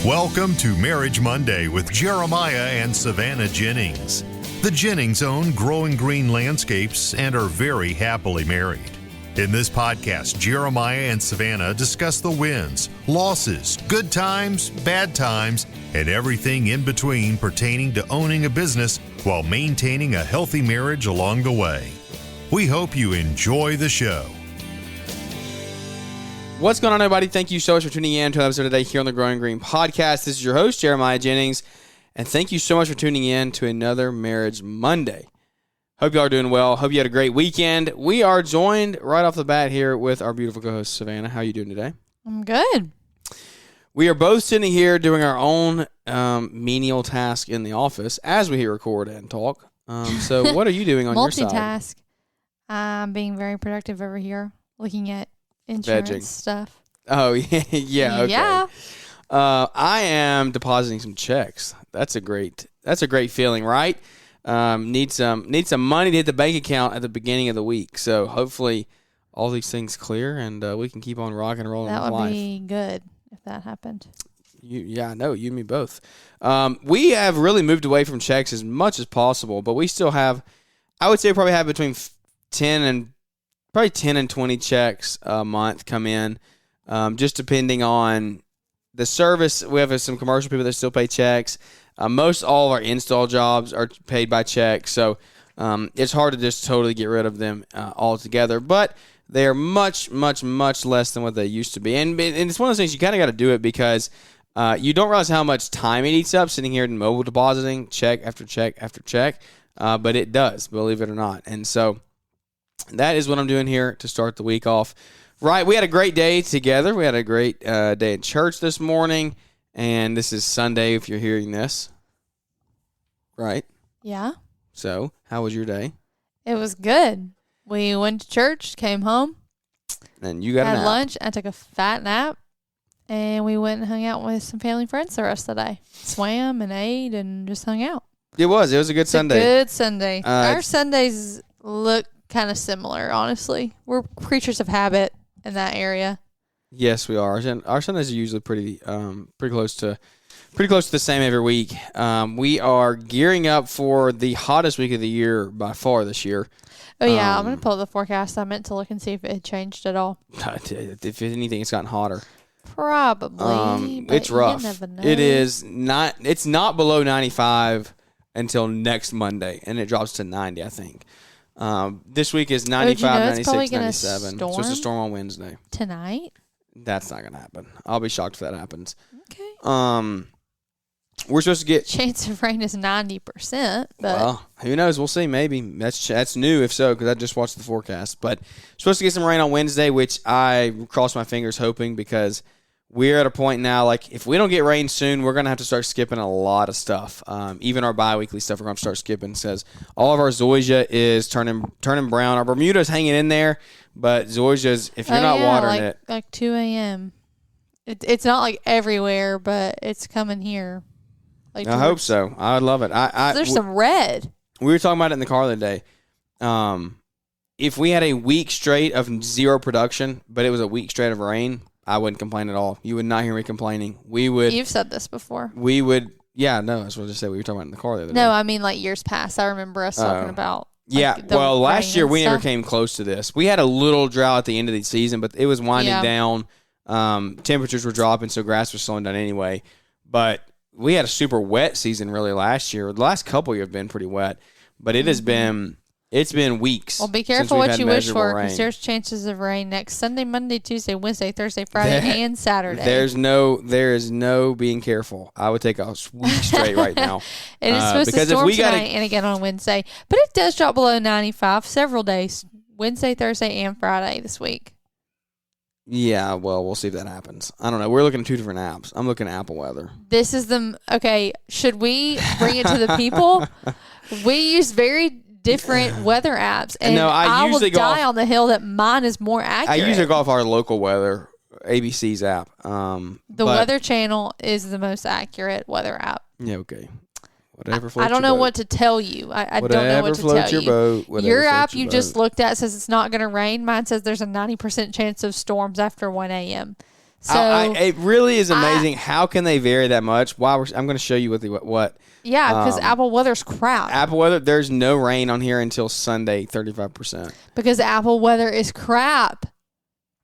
Welcome to Marriage Monday with Jeremiah and Savannah Jennings. The Jennings own Growing Green Landscapes and are very happily married. In this podcast, Jeremiah and Savannah discuss the wins, losses, good times, bad times, and everything in between pertaining to owning a business while maintaining a healthy marriage along the way. We hope you enjoy the show. What's going on, everybody? Thank you so much for tuning in to an episode today here on the Growing Green Podcast. This is your host, Jeremiah Jennings, and thank you so much for tuning in to another Marriage Monday. Hope you all are doing well. Hope you had a great weekend. We are joined right off the bat here with our beautiful co-host, Savannah. How are you doing today? I'm good. We are both sitting here doing our own menial task in the office as we record and talk. So what are you doing on your side? Multitask. I'm being very productive over here, looking at insurance Vegging. stuff. Oh, yeah, okay. Yeah. I am depositing some checks. That's a great feeling, right? Need some money to hit the bank account at the beginning of the week. So hopefully all these things clear and we can keep on rocking and rolling with life. That would be good if that happened. You and me both. We have really moved away from checks as much as possible, but we still have, I would say, probably have between 10 and 20 checks a month come in, just depending on the service. We have some commercial people that still pay checks. Most all of our install jobs are paid by check, so it's hard to just totally get rid of them altogether. But they are much, much, much less than what they used to be. And it's one of those things you kind of got to do it because you don't realize how much time it eats up sitting here and mobile depositing check after check after check, but it does, believe it or not. And so that is what I'm doing here to start the week off. Right, we had a great day together. We had a great day in church this morning, and this is Sunday if you're hearing this. Right? Yeah. So, how was your day? It was good. We went to church, came home, And you got a had nap. lunch. I took a fat nap, and we went and hung out with some family friends the rest of the day. Swam and ate and just hung out. It was a good Sunday. A good Sunday. Our Sundays look kind of similar, honestly. We're creatures of habit in that area. Yes, we are. Our Sundays are usually pretty close to the same every week. We are gearing up for the hottest week of the year by far this year. Oh, yeah. I'm going to pull up the forecast. I meant to look and see if it had changed at all. If anything, it's gotten hotter. Probably. But it's rough. You never know. It is not. It's not below 95 until next Monday, and it drops to 90, I think. This week is 95, 96, 97. So it's a storm on Wednesday. Tonight? That's not going to happen. I'll be shocked if that happens. Okay. We're supposed to get... Chance of rain is 90%. But Well, who knows? We'll see. Maybe. That's new if so, because I just watched the forecast. But supposed to get some rain on Wednesday, which I crossed my fingers hoping, because we're at a point now, like, if we don't get rain soon, we're going to have to start skipping a lot of stuff. Even our bi-weekly stuff we're going to start skipping. It says all of our zoysia is turning brown. Our Bermuda's hanging in there, but zoysia's, if you're not watering it. Like 2 a.m. It's not like everywhere, but it's coming here. Like I hope so. I would love it. There's some red. We were talking about it in the car the other day. If we had a week straight of zero production, but it was a week straight of rain, I wouldn't complain at all. You would not hear me complaining. You've said this before. We would. Yeah, no, that's what I just said. We were talking about it in the car the other day. No, I mean like years past. I remember us talking about. Yeah, well, last year we never came close to this. We had a little drought at the end of the season, but it was winding down. Temperatures were dropping, so grass was slowing down anyway. But we had a super wet season really last year. The last couple years have been pretty wet, but it has been weeks. Well, be careful what you wish for, because there's chances of rain next Sunday, Monday, Tuesday, Wednesday, Thursday, Friday, and Saturday. There is no being careful. I would take a week straight right now. It is supposed to storm tonight and again on Wednesday, but it does drop below 95 several days, Wednesday, Thursday, and Friday this week. Yeah, well, we'll see if that happens. I don't know. We're looking at two different apps. I'm looking at Apple Weather. This is okay. Should we bring it to the people? We use very different weather apps, and no, I usually will die on the hill that mine is more accurate. I usually go off our local weather, ABC's app. The Weather Channel is the most accurate weather app. Yeah, okay. Whatever floats I don't your know boat. what to tell you. I don't know what to tell you. Boat, your app you just looked at says it's not going to rain. Mine says there's a 90% chance of storms after 1 a.m. So it really is amazing. How can they vary that much? I'm going to show you what. Yeah, because Apple weather's crap. Apple weather, there's no rain on here until Sunday, 35%. Because Apple weather is crap.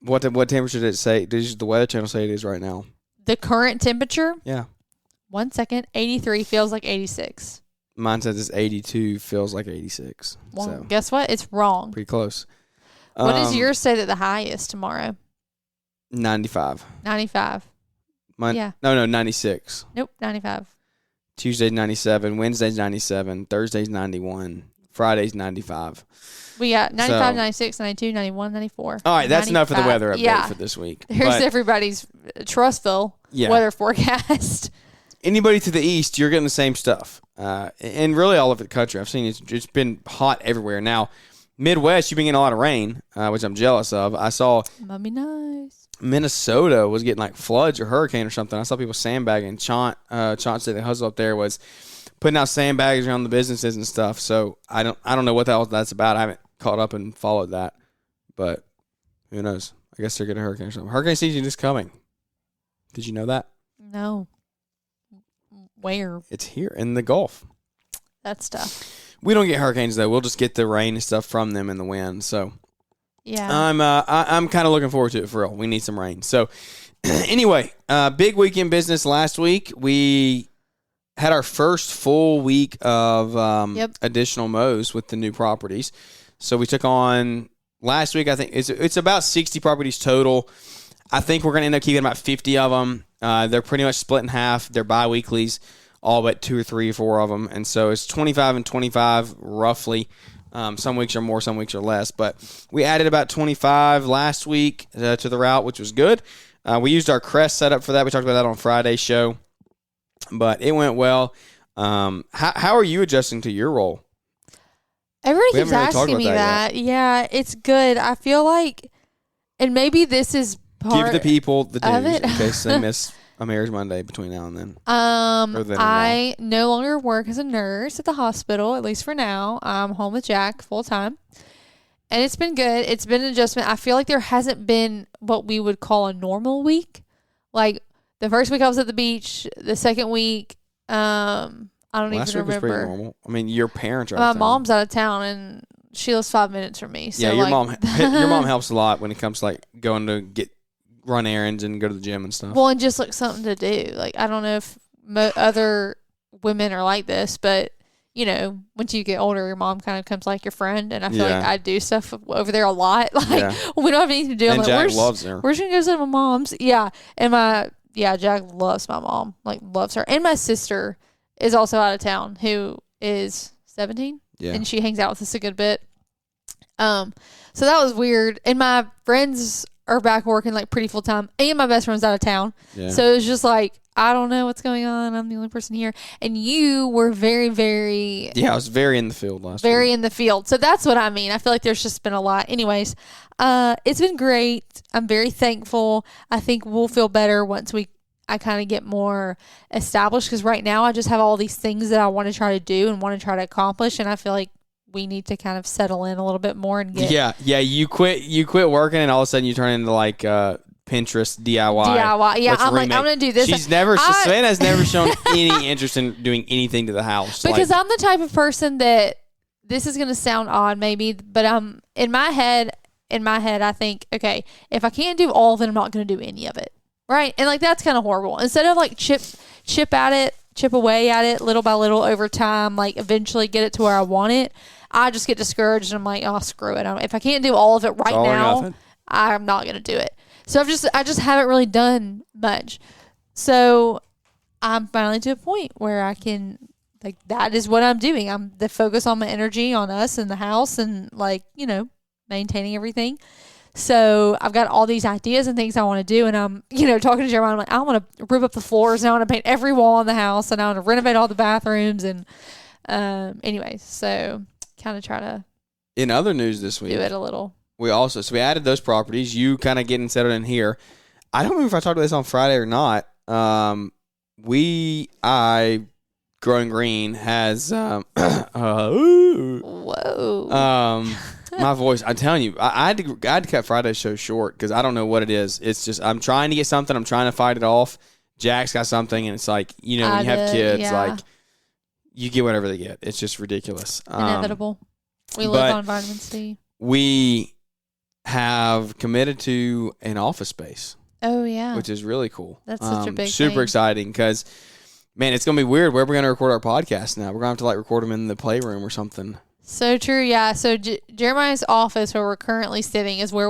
What temperature did it say? Did the Weather Channel say it is right now? The current temperature? Yeah. 1 second, 83 feels like 86. Mine says it's 82, feels like 86. Well, so guess what? It's wrong. pretty close. What does yours say that the high is tomorrow? 95. 95. Yeah. No, 96. Nope, 95. Tuesday's 97. Wednesday's 97. Thursday's 91. Friday's 95. We got 95, 96, 92, 91, 94. All right, that's 95. Enough for the weather update for this week. There's everybody's Trustville weather forecast. Anybody to the east, you're getting the same stuff. And really all over the country. I've seen it's been hot everywhere. Now, Midwest, you've been getting a lot of rain, which I'm jealous of. I saw might be nice. Minnesota was getting like floods or hurricane or something. I saw people sandbagging. Chaunt said the hustle up there was putting out sandbags around the businesses and stuff. So I don't know what that's about. I haven't caught up and followed that, but who knows? I guess they're getting a hurricane or something. Hurricane season is coming. Did you know that? No. Where? It's here in the Gulf. That stuff. We don't get hurricanes though. We'll just get the rain and stuff from them and the wind. So. Yeah, I'm kind of looking forward to it for real. We need some rain. So, anyway, big weekend business last week. We had our first full week of additional mows with the new properties. So we took on last week. I think it's about 60 properties total. I think we're going to end up keeping about 50 of them. They're pretty much split in half. They're bi-weeklies, all but 2 or 3 or 4 of them, and so it's 25 and 25 roughly. Some weeks are more, some weeks are less. But we added about 25 last week to the route, which was good. We used our Crest setup for that. We talked about that on Friday's show. But it went well. How are you adjusting to your role? Everybody keeps asking me that. Yeah, it's good. I feel like, and maybe this is part Give the people the news it. in case they miss a Marriage Monday between now and then. I no longer work as a nurse at the hospital, at least for now. I'm home with Jack full time. And it's been good. It's been an adjustment. I feel like there hasn't been what we would call a normal week. Like the first week I was at the beach, the second week, I don't even remember. Last week was pretty normal. I mean, your parents are out of of town. My mom's out of town and she lives 5 minutes from me. So yeah, your mom helps a lot when it comes to like going to run errands and go to the gym and stuff. Well, and just like something to do. Like, I don't know if other women are like this, but you know, once you get older, your mom kind of becomes like your friend, and I feel like I do stuff over there a lot. Like, we don't have anything to do. I'm and like, Jack loves her. We're just gonna go to my mom's. Yeah, and Jack loves my mom. Like, loves her, and my sister is also out of town, who is 17, and she hangs out with us a good bit. So that was weird, and my friends are back working like pretty full time, and my best friend's out of town. Yeah. So it was just like, I don't know what's going on. I'm the only person here. And you were very, very... Yeah, I was very in the field last week. Very in the field. So that's what I mean. I feel like there's just been a lot. Anyways, it's been great. I'm very thankful. I think we'll feel better once I kind of get more established, because right now I just have all these things that I want to try to do and want to try to accomplish, and I feel like we need to kind of settle in a little bit more and get... Yeah, you quit working, and all of a sudden you turn into like Pinterest DIY. Yeah, I'm like, I'm going to do this. Savannah's never shown any interest in doing anything to the house. Because I'm the type of person that, this is going to sound odd maybe, but in my head, I think, okay, if I can't do all of it, I'm not going to do any of it. Right? And like, that's kind of horrible. Instead of like chip away at it little by little over time, like eventually get it to where I want it, I just get discouraged and I'm like, oh, screw it. If I can't do all of it right now, I'm not going to do it. So I just haven't really done much. So I'm finally to a point where I can, like, that is what I'm doing. I'm the focus on my energy on us and the house and, like, you know, maintaining everything. So I've got all these ideas and things I want to do, and I'm, you know, talking to Jeremiah. I'm like, I want to rip up the floors, and I want to paint every wall in the house, and I want to renovate all the bathrooms, and anyways, so kind of try to. In other news this week, do it a little. We added those properties. You kind of getting settled in here. I don't remember if I talked about this on Friday or not. Growing Green has whoa. My voice, I'm telling you, I had to cut Friday's show short because I don't know what it is. It's just I'm trying to get something. I'm trying to fight it off. Jack's got something, and it's like, when you have kids, like you get whatever they get. It's just ridiculous. Inevitable. We live on vitamin C. We have committed to an office space. Oh, yeah. Which is really cool. That's such a big super thing. Exciting because, man, it's going to be weird. Where are we going to record our podcast now? We're going to have to record them in the playroom or something. So true, yeah. So Jeremiah's office, where we're currently sitting, is where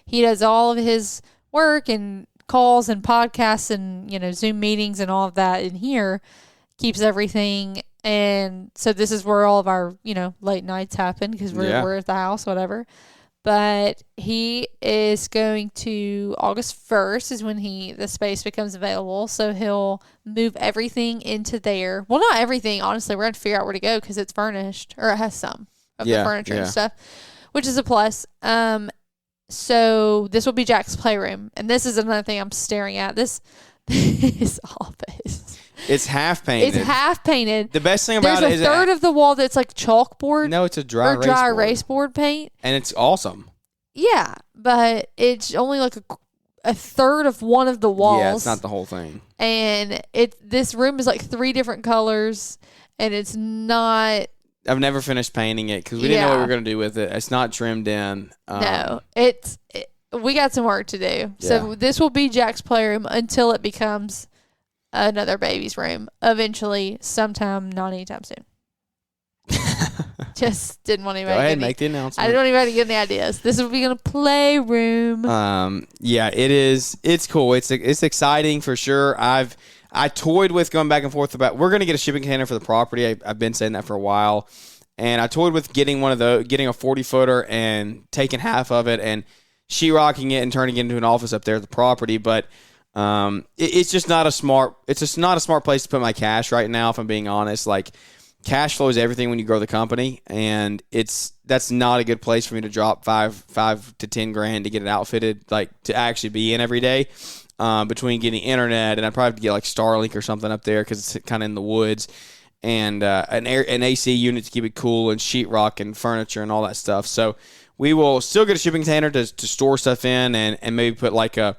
he does all of his work and calls and podcasts and Zoom meetings and all of that in here. Keeps everything, and so this is where all of our late nights happen because we're at the house, whatever. But he is going to August 1st is when the space becomes available. So he'll move everything into there. Well, not everything, honestly. We're going to figure out where to go because it's furnished, or it has some of the furniture and stuff, which is a plus. So this will be Jack's playroom. And this is another thing I'm staring at. This office. It's half painted. The best thing about it is there's a third of the wall that's like chalkboard. No, it's a dry erase board paint. And it's awesome. Yeah, but it's only like a third of one of the walls. Yeah, it's not the whole thing. And this room is like 3 different colors, and it's not. I've never finished painting it because we didn't know what we were going to do with it. It's not trimmed in. No, we got some work to do. Yeah. So this will be Jack's playroom until it becomes another baby's room eventually, sometime, not anytime soon. Just didn't want anybody. Go ahead and make the announcement. I didn't want anybody to get any ideas. This will be in a playroom. Yeah, it is. It's cool. It's exciting for sure. I toyed with going back and forth about we're going to get a shipping container for the property. I've been saying that for a while, and I toyed with getting one of those, getting a 40-footer and taking half of it and sheetrocking it and turning it into an office up there at the property, but. It's just not a smart. It's just not a smart place to put my cash right now. If I'm being honest, like cash flow is everything when you grow the company, and that's not a good place for me to drop $5 to $10,000 to get it outfitted, like to actually be in every day. Between getting internet, and I'd probably have to get like Starlink or something up there because it's kind of in the woods, and an AC unit to keep it cool, and sheetrock and furniture and all that stuff. So we will still get a shipping container to store stuff in, and maybe put like a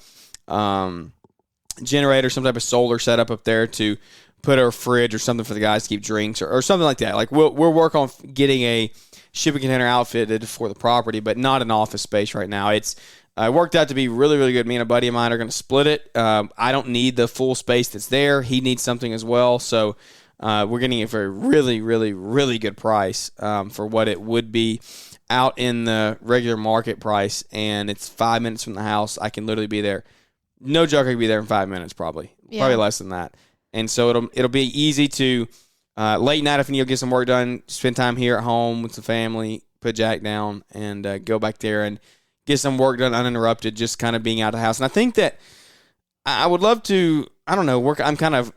generator, some type of solar setup up there to put a fridge or something for the guys to keep drinks or something like that. Like we'll work on getting a shipping container outfitted for the property, but not an office space right now. It's worked out to be really, really good. Me and a buddy of mine are going to split it. I don't need the full space that's there. He needs something as well. So we're getting it for a really, really, really good price for what it would be out in the regular market price. And it's 5 minutes from the house. I can literally be there. No joke, I could be there in 5 minutes, probably less than that. And so it'll be easy to late night if you need to get some work done, spend time here at home with the family, put Jack down, and go back there and get some work done uninterrupted, just kind of being out of the house. And I think that I would love to, I don't know, work. I'm kind of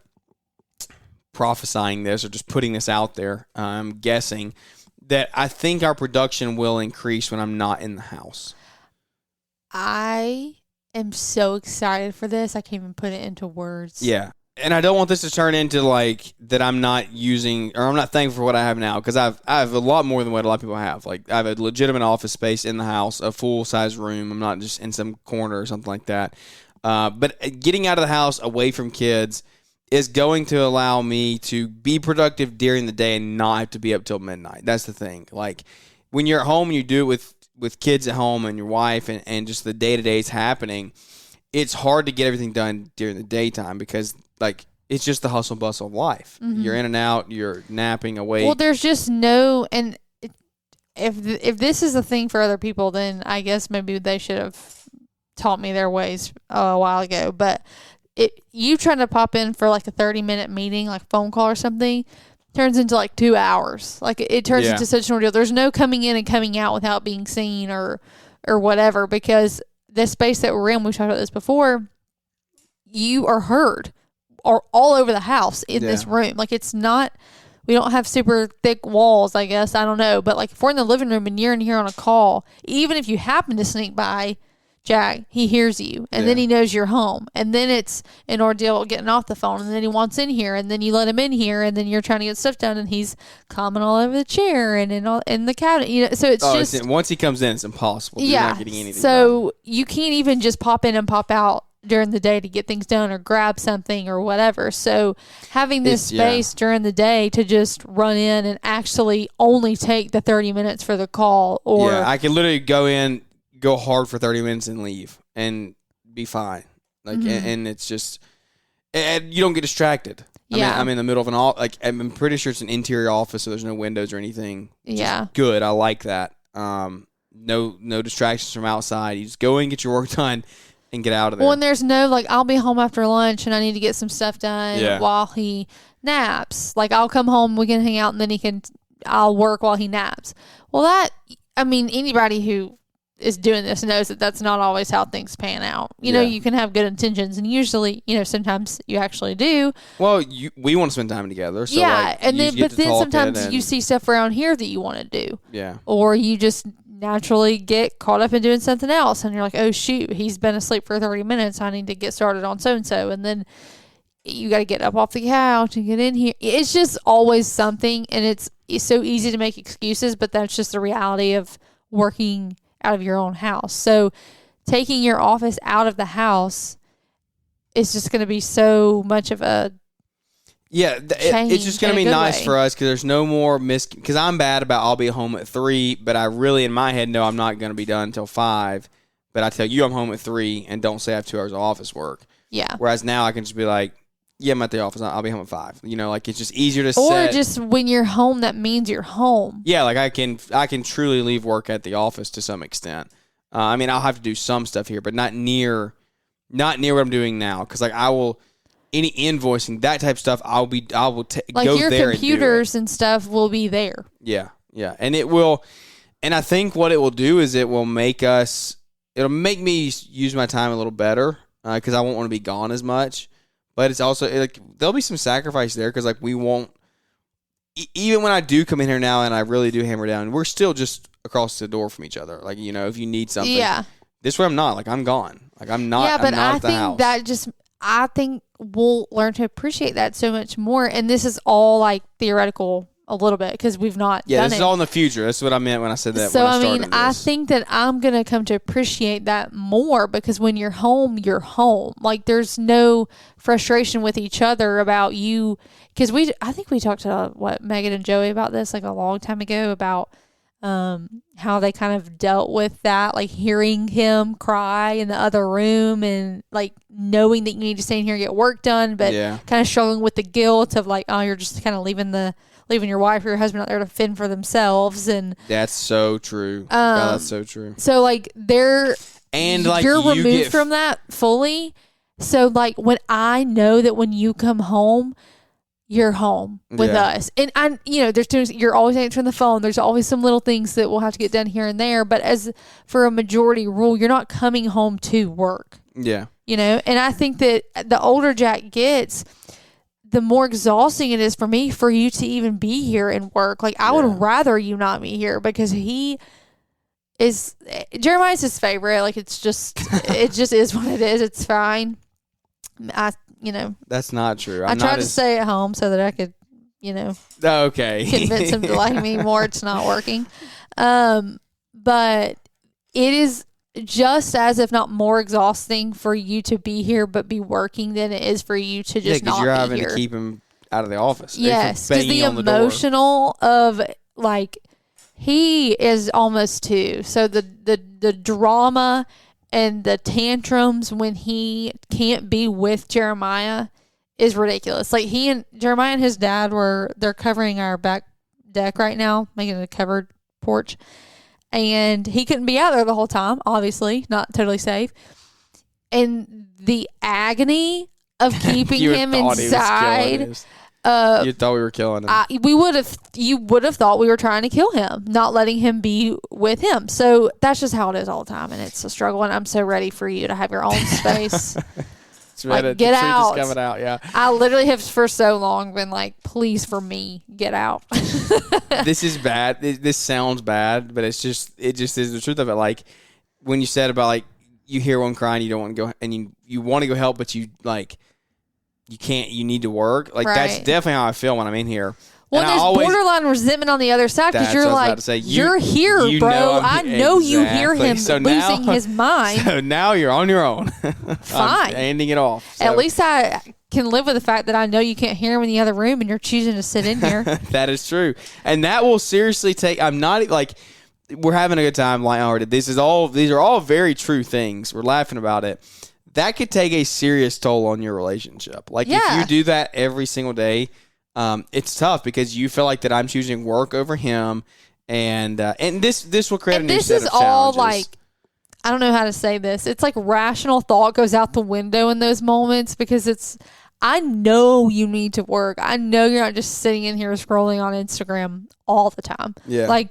prophesying this or just putting this out there. I'm guessing that I think our production will increase when I'm not in the house. I am so excited for this. I can't even put it into words. Yeah. And I don't want this to turn into like that I'm not using or I'm not thankful for what I have now, because I have a lot more than what a lot of people have. Like I have a legitimate office space in the house, a full size room. I'm not just in some corner or something like that. But getting out of the house away from kids is going to allow me to be productive during the day and not have to be up till midnight. That's the thing. Like when you're at home and you do it with kids at home and your wife and just the day-to-day is happening, it's hard to get everything done during the daytime because like it's just the hustle bustle of life. Mm-hmm. You're in and out, you're napping away. Well, there's just no, and if this is a thing for other people, then I guess maybe they should have taught me their ways a while ago. But you trying to pop in for like a 30-minute meeting, like phone call or something, turns into like 2 hours. Like it turns into such an ordeal. There's no coming in and coming out without being seen or whatever, because the space that we're in, we've talked about this before, you are heard or all over the house in this room. Like it's not, we don't have super thick walls, I guess. I don't know. But like if we're in the living room and you're in here on a call, even if you happen to sneak by, Jack, he hears you, and then he knows you're home, and then it's an ordeal getting off the phone, and then he wants in here, and then you let him in here, and then you're trying to get stuff done, and he's climbing all over the chair and in the cabinet, you know. So it's just once he comes in, it's impossible. You're not getting anything so done. You can't even just pop in and pop out during the day to get things done or grab something or whatever. So having this space during the day to just run in and actually only take the 30 minutes for the call, or I can literally go hard for 30 minutes and leave and be fine. Like, and it's just, and you don't get distracted. I mean, I'm in the middle of I'm pretty sure it's an interior office, so there's no windows or anything. Just good. I like that. No distractions from outside. You just go in, get your work done, and get out of there. Well, and there's no, like, I'll be home after lunch and I need to get some stuff done while he naps. Like, I'll come home, we can hang out, and then I'll work while he naps. Well, anybody who is doing this knows that that's not always how things pan out. You know, you can have good intentions, and usually, sometimes you actually do. Well, we want to spend time together. So and then sometimes you see stuff around here that you want to do. Yeah. Or you just naturally get caught up in doing something else, and you're like, oh shoot, he's been asleep for 30 minutes, I need to get started on so and so, and then you got to get up off the couch and get in here. It's just always something, and it's so easy to make excuses, but that's just the reality of working out of your own house. So taking your office out of the house is just going to be so much of a it's just going to be nice for us because there's no more because I'm bad about I'll be home at 3, but I really in my head know I'm not going to be done until 5, but I tell you I'm home at 3 and don't say I have 2 hours of office work. Yeah. Whereas now I can just be like, yeah, I'm at the office. I'll be home at 5. Like it's just easier to Or just when you're home, that means you're home. Yeah, like I can truly leave work at the office to some extent. I mean, I'll have to do some stuff here, but not near what I'm doing now. Because like any invoicing, that type of stuff, I will like go there and do your computers and stuff will be there. Yeah, and it will. And I think what it will do is it'll make me use my time a little better because I won't want to be gone as much. But it's also like there'll be some sacrifice there because like we won't. Even when I do come in here now and I really do hammer down, we're still just across the door from each other. Like if you need something, this way I'm not. Like I'm gone. Like I'm not. Yeah, but I think I think we'll learn to appreciate that so much more. And this is all like theoretical a little bit because we've not done this is all in the future. That's what I meant when I said that. So I think that I'm gonna come to appreciate that more because when you're home, you're home. Like there's no frustration with each other about you because I think we talked to Megan and Joey about this like a long time ago about how they kind of dealt with that, like hearing him cry in the other room and like knowing that you need to stay in here and get work done, but kind of struggling with the guilt of like, oh, you're just kind of leaving your wife or your husband out there to fend for themselves. And that's so true. God, that's so true. So like you're removed from that fully. So like when I know that when you come home, you're home with us. And you're always answering the phone. There's always some little things that we'll have to get done here and there. But as for a majority rule, you're not coming home to work. Yeah. And I think that the older Jack gets, the more exhausting it is for me for you to even be here and work. Like I would rather you not be here because Jeremiah's his favorite. Like it just is what it is. It's fine. That's not true. I tried to stay at home so that I could, okay, convince him to like me more. It's not working. But it is just as if not more exhausting for you to be here but be working than it is for you to just not be here. You're having to keep him out of the office. Yes, because the emotional of like he is almost 2, so the drama and the tantrums when he can't be with Jeremiah is ridiculous. Like Jeremiah and his dad they're covering our back deck right now, making a covered porch. And he couldn't be out there the whole time, obviously, not totally safe. And the agony of keeping him inside. You thought we were killing him. You would have thought we were trying to kill him, not letting him be with him. So that's just how it is all the time, and it's a struggle. And I'm so ready for you to have your own space. Get out. Coming out. Yeah. I literally have for so long been like, please, for me, get out. This is bad. This sounds bad, but it just is the truth of it. Like when you said about like you hear one crying, you don't want to go, and you want to go help, but you can't. You need to work. Like that's definitely how I feel when I'm in here. Well, there's borderline resentment on the other side because you're like, you're here, bro. I know you hear him losing his mind. So now you're on your own. Fine. I'm handing it off. So. At least I can live with the fact that I know you can't hear him in the other room and you're choosing to sit in here. That is true. And that will seriously take, I'm not like, we're having a good time lighthearted. These are all very true things. We're laughing about it. That could take a serious toll on your relationship. Like if you do that every single day, it's tough because you feel like that I'm choosing work over him, and this will create a new set of challenges. This is all like, I don't know how to say this. It's like rational thought goes out the window in those moments because I know you need to work. I know you're not just sitting in here scrolling on Instagram all the time. Yeah. Like,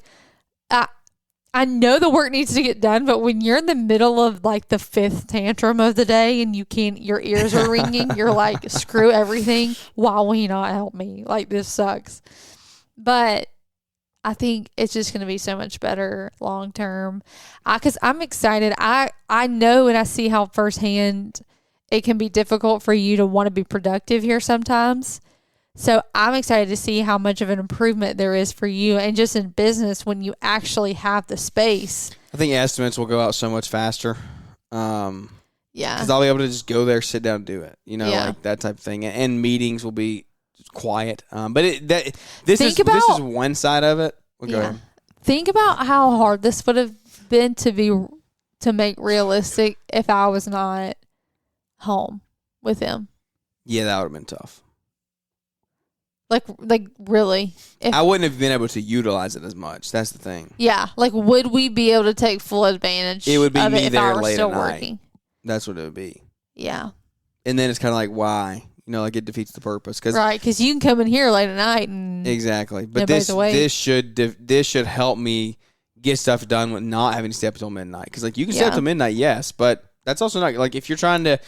I know the work needs to get done, but when you're in the middle of like the 5th tantrum of the day and your ears are ringing, you're like, screw everything. Why will you not help me? Like, this sucks. But I think it's just going to be so much better long term. Because I'm excited. I know and I see how firsthand it can be difficult for you to want to be productive here sometimes. So I'm excited to see how much of an improvement there is for you and just in business when you actually have the space. I think estimates will go out so much faster. Yeah. Because I'll be able to just go there, sit down, and do it. Like that type of thing. And meetings will be quiet. But this is one side of it. Well, go ahead. Think about how hard this would have been to make realistic if I was not home with him. Yeah, that would have been tough. Like really? I wouldn't have been able to utilize it as much. That's the thing. Yeah. Like, would we be able to take full advantage? It would be of me it there if I were late still at night. working? That's what it would be. Yeah. And then it's kind of like, why? Like it defeats the purpose. Right, because you can come in here late at night and exactly. But this should help me get stuff done with not having to stay up until midnight. Because like you can stay up till midnight, yes, but that's also not like if you're trying to.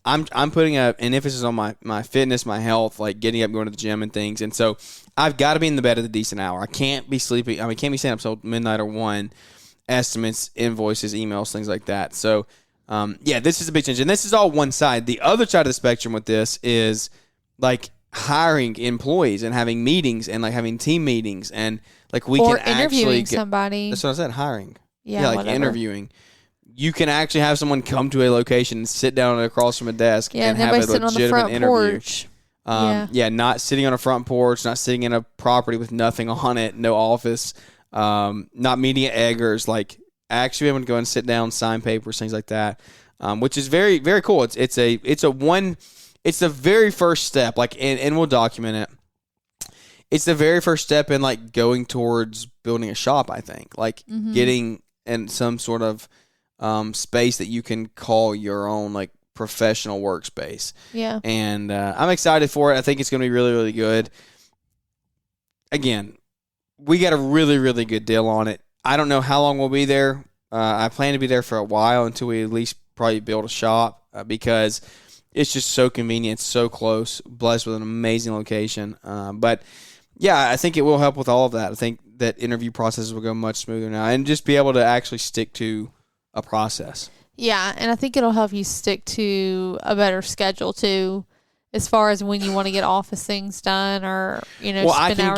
I'm putting an emphasis on my fitness, my health, like getting up, going to the gym and things. And so I've got to be in the bed at a decent hour. I can't be sleeping. Can't be staying up till midnight or 1. Estimates, invoices, emails, things like that. So, this is a big change. And this is all one side. The other side of the spectrum with this is like hiring employees and having meetings and like having team meetings. And like we can interviewing somebody. That's what I said, hiring. Yeah, like interviewing. You can actually have someone come to a location and sit down across from a desk and have a legitimate interview. Porch. Not sitting on a front porch, not sitting in a property with nothing on it, no office, not meeting at Eggers. Like actually able to go and sit down, sign papers, things like that, which is very, very cool. It's the very first step. Like and we'll document it. It's the very first step in like going towards building a shop. I think like getting in some sort of space that you can call your own like professional workspace. Yeah. And I'm excited for it. I think it's going to be really, really good. Again, we got a really, really good deal on it. I don't know how long we'll be there. I plan to be there for a while until we at least probably build a shop because it's just so convenient, so close, blessed with an amazing location. But yeah, I think it will help with all of that. I think that interview processes will go much smoother now and just be able to actually stick to a process. Yeah, and I think it'll help you stick to a better schedule too, as far as when you want to get office things done or I can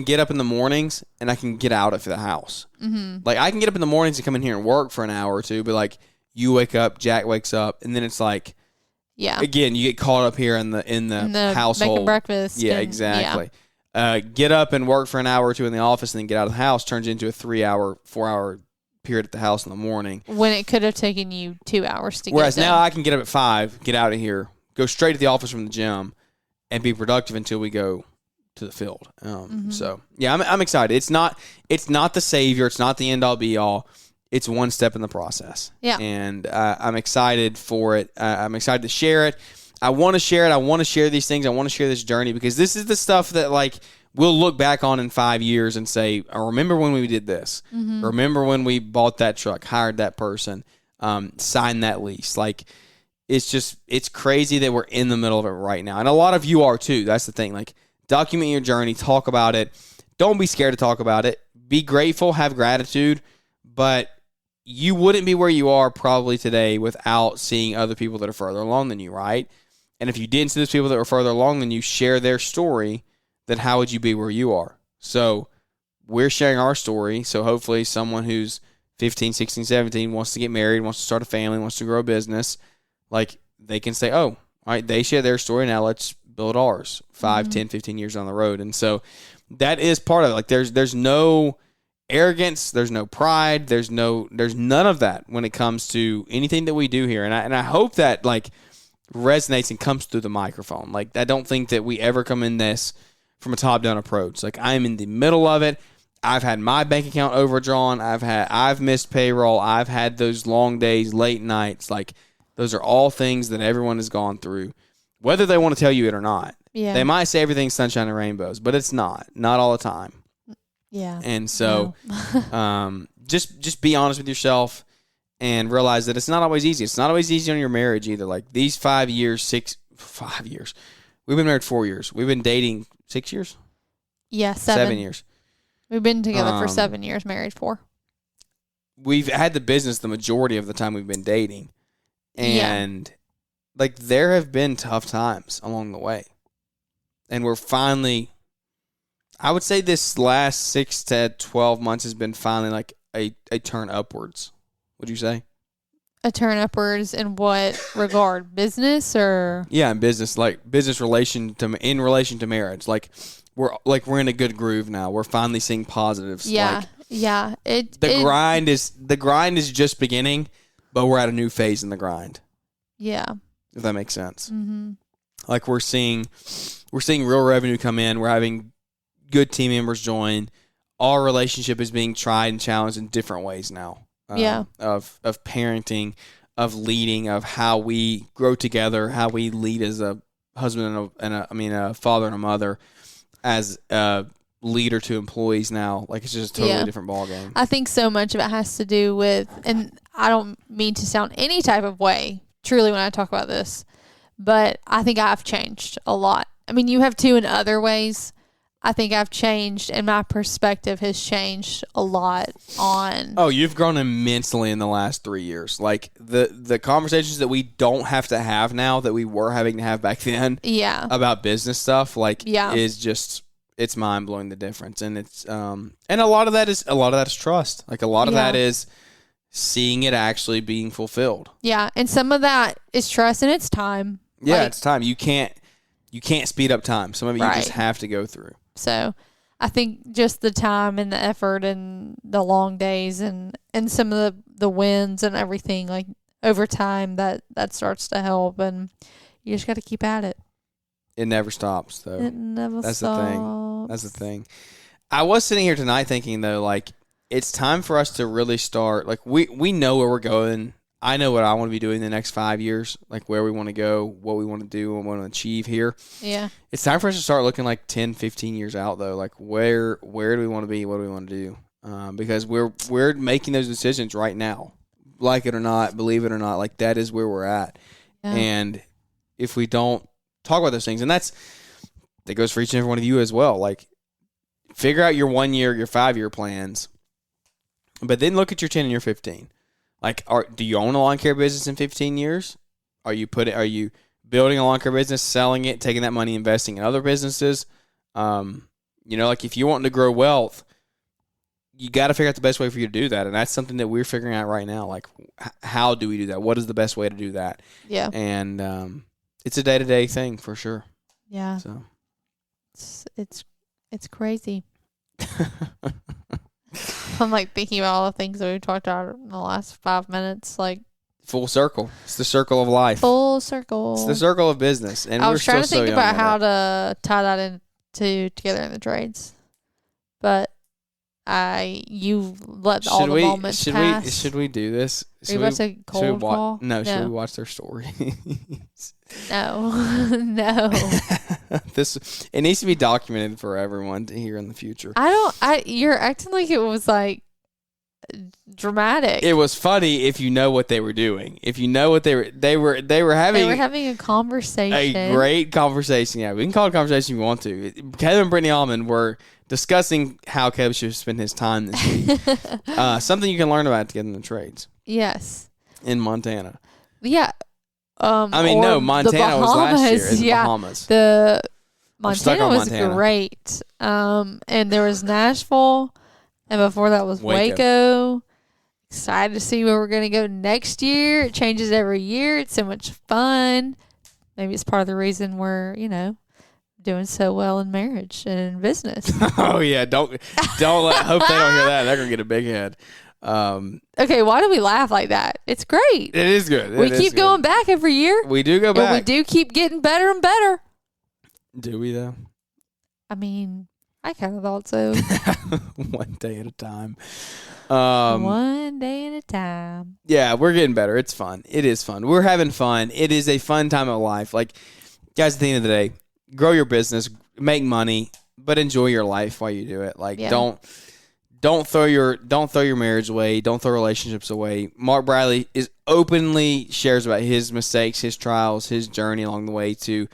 get up in the mornings and I can get out of the house. Mm-hmm. Like I can get up in the mornings and come in here and work for an hour or two, but like you wake up, Jack wakes up, and then it's like, again, you get caught up here in the household, making breakfast. Yeah, exactly. Yeah. Get up and work for an hour or two in the office, and then get out of the house turns into a 3-hour, 4-hour period at the house in the morning when it could have taken you 2 hours to whereas get done. Now I can get up at 5, get out of here, go straight to the office from the gym and be productive until we go to the field. So yeah, I'm excited. It's not the savior, it's not the end all be all, it's one step in the process. Yeah. And I'm excited for it. I'm excited to share it. I want to share it. I want to share these things. I want to share this journey because this is the stuff that like we'll look back on in 5 years and say, I remember when we did this. Mm-hmm. Remember when we bought that truck, hired that person, signed that lease. Like, it's crazy that we're in the middle of it right now. And a lot of you are too. That's the thing. Like, document your journey, talk about it. Don't be scared to talk about it. Be grateful, have gratitude, but you wouldn't be where you are probably today without seeing other people that are further along than you, right? And if you didn't see those people that were further along than you share their story, then how would you be where you are? So we're sharing our story. So hopefully someone who's 15, 16, 17 wants to get married, wants to start a family, wants to grow a business, like they can say, oh, all right, they share their story. Now let's build ours 5, 10, 15 years down the road. And so that is part of it. Like there's no arrogance, there's no pride, there's none of that when it comes to anything that we do here. And I hope that like resonates and comes through the microphone. Like I don't think that we ever come in this from a top-down approach. Like I'm in the middle of it. I've had my bank account overdrawn. I've missed payroll. I've had those long days, late nights. Like those are all things that everyone has gone through, whether they want to tell you it or not. Yeah. They might say everything's sunshine and rainbows, but it's not all the time. Yeah. And so just be honest with yourself and realize that it's not always easy. It's not always easy on your marriage either. Like these 5 years. We've been married 4 years. We've been dating 6 years? Yeah, 7 years. We've been together for 7 years, married 4. We've had the business the majority of the time we've been dating. And like there have been tough times along the way. And we're finally, I would say this last 6 to 12 months has been finally like a turn upwards. Would you say? A turn upwards in what regard? Business or? Yeah, in business, like business in relation to marriage. Like we're in a good groove now. We're finally seeing positives. Yeah, like, The grind is just beginning, but we're at a new phase in the grind. Yeah, if that makes sense. Mm-hmm. Like we're seeing real revenue come in. We're having good team members join. Our relationship is being tried and challenged in different ways now. Of parenting, of leading, of how we grow together, how we lead as a husband and a father and a mother, as a leader to employees now. Like it's just a totally different ballgame. I think so much of it has to do with, and I don't mean to sound any type of way, truly, when I talk about this, but I think I've changed a lot. I mean, you have too in other ways. I think I've changed, and my perspective has changed a lot on... Oh, you've grown immensely in the last 3 years. Like, the conversations that we don't have to have now that we were having to have back then about business stuff, is just... It's mind-blowing, the difference. And it's... and a lot of that is trust. Like, a lot of that is seeing it actually being fulfilled. Yeah, and some of that is trust, and it's time. Yeah, it's time. You can't speed up time. Some of it you just have to go through. So I think just the time and the effort and the long days and some of the wins and everything, like over time, that starts to help, and you just got to keep at it. It never stops, though. It never stops. That's the thing. I was sitting here tonight thinking, though, like, it's time for us to really start. Like, we know where we're going. I know what I want to be doing the next 5 years, like where we want to go, what we want to do, and what we want to achieve here. Yeah. It's time for us to start looking like 10, 15 years out, though. Like, where do we want to be? What do we want to do? Because we're making those decisions right now. Like it or not, believe it or not, like that is where we're at. Yeah. And if we don't talk about those things, and that goes for each and every one of you as well. Like, figure out your 1 year, your 5 year plans, but then look at your 10 and your 15. Like, do you own a lawn care business in 15 years? Are you building a lawn care business, selling it, taking that money, investing in other businesses? Like if you want to grow wealth, you got to figure out the best way for you to do that. And that's something that we're figuring out right now. Like, how do we do that? What is the best way to do that? Yeah. And it's a day-to-day thing for sure. Yeah. So it's crazy. I'm like thinking about all the things that we talked about in the last 5 minutes. Like, full circle. It's the circle of life. Full circle. It's the circle of business. And I was trying to think about how to tie that together in the trades, but you let all the moments pass. Should we do this? Should we watch a cold call? No, should we watch their story? No. It needs to be documented for everyone to hear in the future. You're acting like it was like dramatic. It was funny if you know what they were doing. If you know what they were having a conversation. A great conversation. Yeah, we can call it a conversation if you want to. Caleb and Brittany Allman were discussing how Caleb should spend his time this week. Something you can learn about to get into trades. Yes. In Montana. Yeah. Montana was last year in the Bahamas. The Montana was great. And there was Nashville, and before that was Waco. Excited to see where we're going to go next year. It changes every year. It's so much fun. Maybe it's part of the reason we're, doing so well in marriage and in business. Oh yeah, don't hope they don't hear that. They're going to get a big head. Okay, why do we laugh like that? It's great. It is good. We keep going back every year. We do go back. And we do keep getting better and better. Do we though? I mean, I kind of thought so. One day at a time. One day at a time. Yeah, we're getting better. It's fun. It is fun. We're having fun. It is a fun time of life. Like, guys, at the end of the day, grow your business, make money, but enjoy your life while you do it. Like, don't throw your marriage away. Don't throw relationships away. Mark Bradley openly shares about his mistakes, his trials, his journey along the way to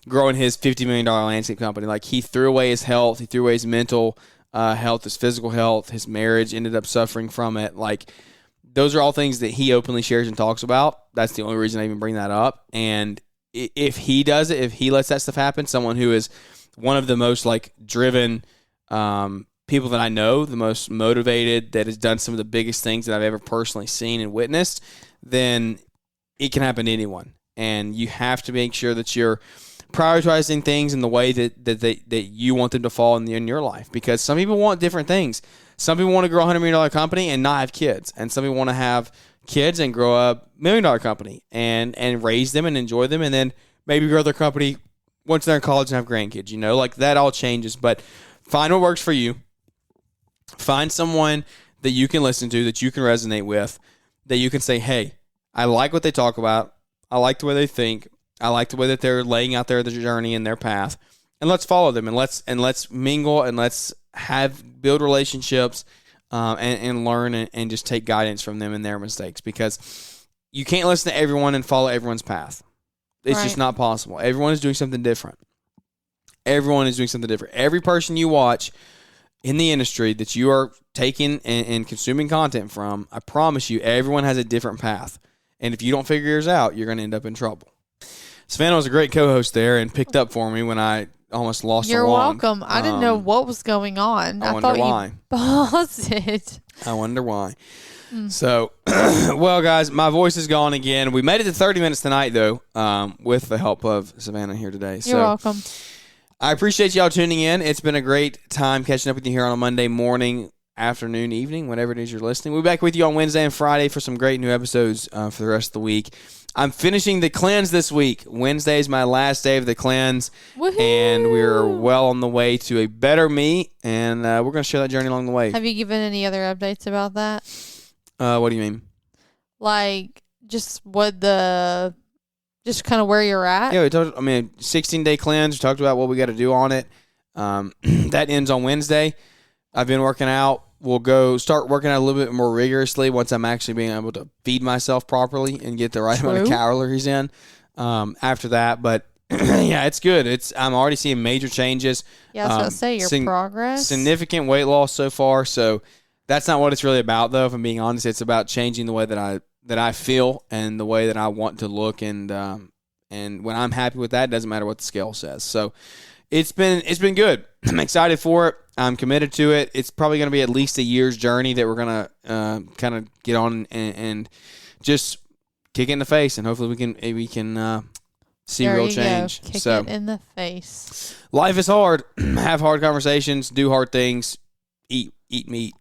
growing his $50 million landscape company. Like, he threw away his health. He threw away his mental health, his physical health. His marriage ended up suffering from it. Like, those are all things that he openly shares and talks about. That's the only reason I even bring that up. And if he does it, if he lets that stuff happen, someone who is one of the most driven people that I know, the most motivated, that has done some of the biggest things that I've ever personally seen and witnessed, then it can happen to anyone. And you have to make sure that you're prioritizing things in the way that you want them to fall in your life. Because some people want different things. Some people want to grow a $100 million company and not have kids. And some people want to have kids and grow a $1 million company and raise them and enjoy them, and then maybe grow their company once they're in college and have grandkids. Like, that all changes. But find what works for you. Find someone that you can listen to, that you can resonate with, that you can say, hey, I like what they talk about. I like the way they think. I like the way that they're laying out their journey and their path. And let's follow them, and let's mingle, and let's build relationships and learn and just take guidance from them and their mistakes, because you can't listen to everyone and follow everyone's path. It's just not possible. Everyone is doing something different. Everyone is doing something different. Every person you watch in the industry that you are taking and consuming content from, I promise you, everyone has a different path. And if you don't figure yours out, you're going to end up in trouble. Savannah was a great co-host there and picked up for me when I almost lost You're along. welcome. I didn't know what was going on. I wonder why. You paused it. I wonder why. So, well, guys, my voice is gone again. We made it to 30 minutes tonight, though, with the help of Savannah here today. You're welcome. I appreciate y'all tuning in. It's been a great time catching up with you here on a Monday morning, afternoon, evening, whenever it is you're listening. We'll be back with you on Wednesday and Friday for some great new episodes for the rest of the week. I'm finishing the cleanse this week. Wednesday is my last day of the cleanse. Woohoo! And we're well on the way to a better me, and we're going to share that journey along the way. Have you given any other updates about that? What do you mean? Like, just kind of where you're at? Yeah, 16-day cleanse. We talked about what we got to do on it. That ends on Wednesday. I've been working out. We'll start working out a little bit more rigorously once I'm actually being able to feed myself properly and get the right amount of calories in after that. But yeah, it's good. I'm already seeing major changes. Yeah, I was going to say your progress. Significant weight loss so far. So that's not what it's really about, though. If I'm being honest, it's about changing the way that I feel and the way that I want to look. And when I'm happy with that, it doesn't matter what the scale says. So it's been good. I'm excited for it. I'm committed to it. It's probably going to be at least a year's journey that we're going to kind of get on and just kick it in the face, and hopefully we can see real change. Kick it in the face. Life is hard. Have hard conversations. Do hard things. Eat meat.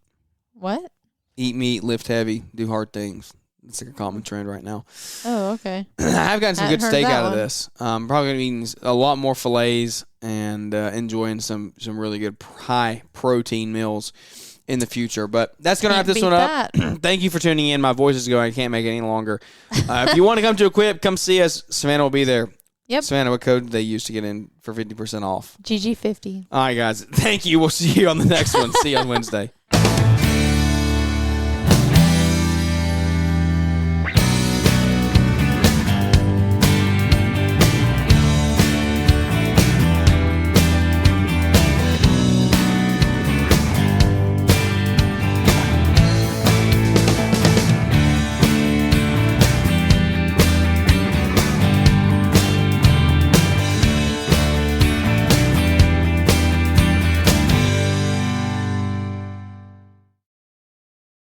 What? Eat meat. Lift heavy. Do hard things. It's like a common trend right now. Oh, okay. I've gotten some good steak out of this. I'm probably going to be eating a lot more fillets and enjoying some really good high protein meals in the future. But that's going to wrap this one up. Thank you for tuning in. My voice is going. I can't make it any longer. If you want to come to Equip, come see us. Savannah will be there. Yep. Savannah, what code did they use to get in for 50% off? GG50. All right, guys. Thank you. We'll see you on the next one. See you on Wednesday.